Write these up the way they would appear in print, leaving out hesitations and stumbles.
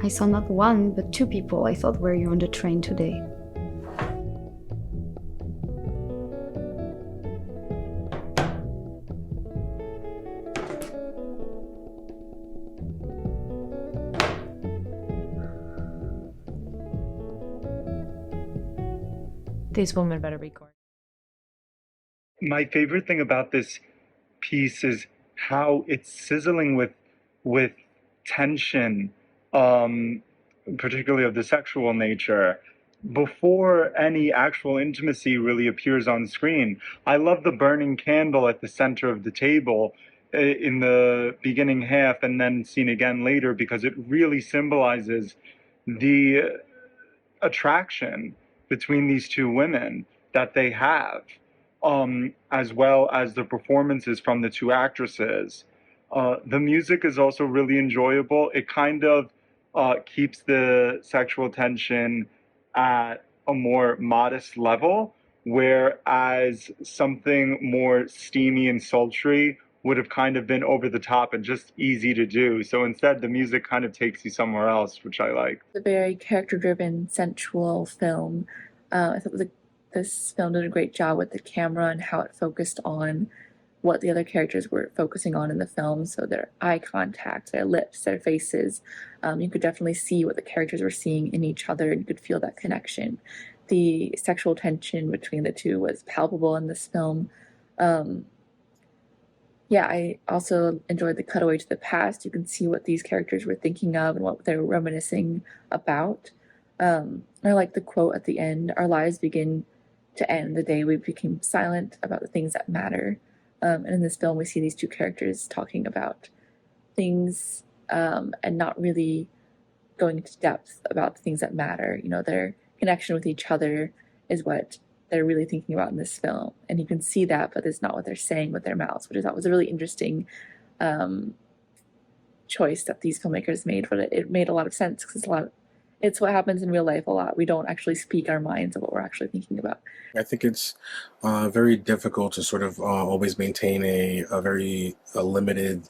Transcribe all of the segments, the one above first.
I saw not one, but two people I thought were you on the train today. This woman better be gorgeous. My favorite thing about this piece is how it's sizzling with tension, um, particularly of the sexual nature, before any actual intimacy really appears on screen. I love the burning candle at the center of the table in the beginning half and then seen again later because it really symbolizes the attraction between these two women that they have, as well as the performances from the two actresses. The music is also really enjoyable. It kind of keeps the sexual tension at a more modest level, whereas something more steamy and sultry would have kind of been over the top and just easy to do. So instead, the music kind of takes you somewhere else, which I like. It's a very character-driven, sensual film. I thought this film did a great job with the camera and how it focused on what the other characters were focusing on in the film. So their eye contact, their lips, their faces. You could definitely see what the characters were seeing in each other, and you could feel that connection. The sexual tension between the two was palpable in this film. Yeah, I also enjoyed the cutaway to the past. You can see what these characters were thinking of and what they're reminiscing about. I like the quote at the end, "Our lives begin to end the day we became silent about the things that matter." And in this film, we see these two characters talking about things and not really going into depth about the things that matter. You know, their connection with each other is what they're really thinking about in this film. And you can see that, but it's not what they're saying with their mouths, which I thought was a really interesting choice that these filmmakers made. But it made a lot of sense because it's what happens in real life a lot. We don't actually speak our minds of what we're actually thinking about. I think it's very difficult to sort of always maintain a very limited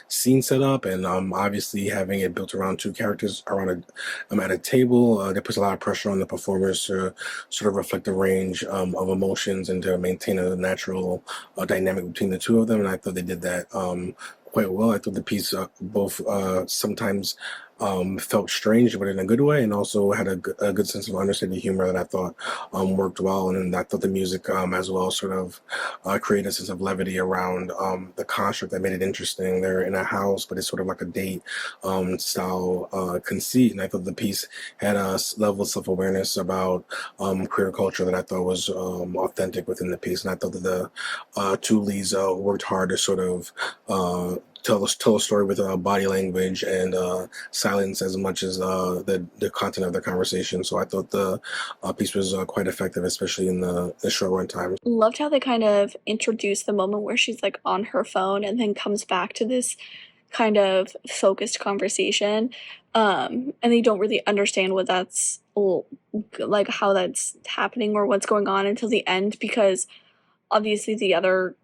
scene setup, and obviously having it built around two characters around at a table, that puts a lot of pressure on the performers to sort of reflect the range of emotions and to maintain a natural dynamic between the two of them. And I thought they did that quite well. I thought the piece both sometimes felt strange, but in a good way, and also had a good sense of understated humor that I thought worked well. And I thought the music as well sort of created a sense of levity around the construct that made it interesting. They're in a house, but it's sort of like a date style conceit. And I thought the piece had a level of self-awareness about queer culture that I thought was authentic within the piece. And I thought that the two leads worked hard to sort of tell a story with body language and silence as much as the content of the conversation. So I thought the piece was quite effective, especially in the short run time. Loved how they kind of introduced the moment where she's like on her phone and then comes back to this kind of focused conversation, and they don't really understand what that's like, how that's happening or what's going on until the end, because obviously the other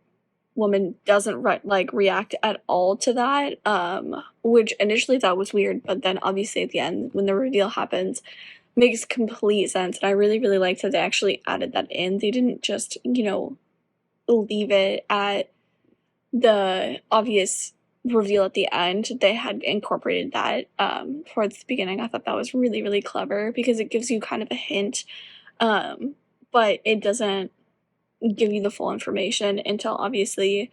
woman doesn't react at all to that, which initially thought was weird, but then obviously at the end when the reveal happens makes complete sense. And I really liked that they actually added that in. They didn't just, leave it at the obvious reveal at the end. They had incorporated that towards the beginning. I thought that was really clever because it gives you kind of a hint, but it doesn't give you the full information until obviously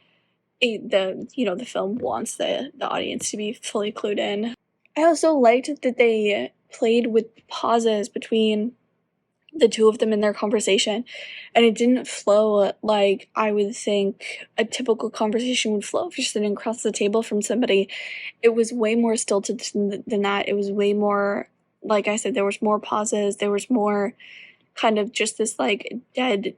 the film wants the audience to be fully clued in. I also liked that they played with pauses between the two of them in their conversation, and it didn't flow like I would think a typical conversation would flow if you're sitting across the table from somebody. It was way more stilted than that. It was way more, like I said, there was more pauses, there was more kind of just this like dead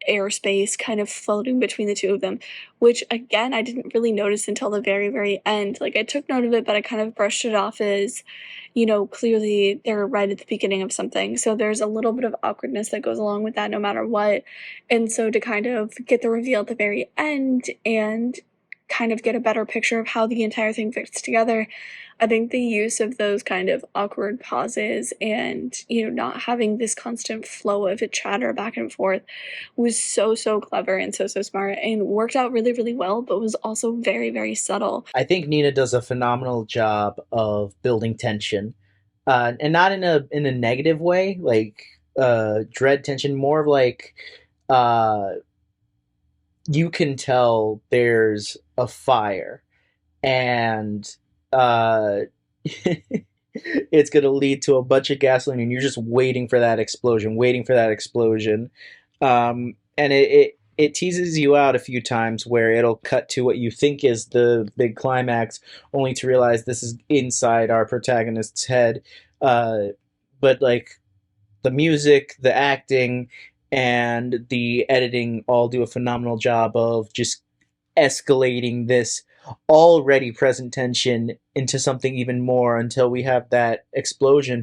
airspace kind of floating between the two of them, which again I didn't really notice until the very end. Like, I took note of it, but I kind of brushed it off as, clearly they're right at the beginning of something, so there's a little bit of awkwardness that goes along with that no matter what. And so to kind of get the reveal at the very end and kind of get a better picture of how the entire thing fits together. I think the use of those kind of awkward pauses and, not having this constant flow of a chatter back and forth was so, so clever and so, so smart and worked out really, really well, but was also very, very subtle. I think Nina does a phenomenal job of building tension, and not in a negative way, like dread tension, more of like you can tell there's a fire and it's going to lead to a bunch of gasoline and you're just waiting for that explosion. And it teases you out a few times where it'll cut to what you think is the big climax, only to realize this is inside our protagonist's head. But like the music, the acting, and the editing all do a phenomenal job of just escalating this already present tension into something even more until we have that explosion.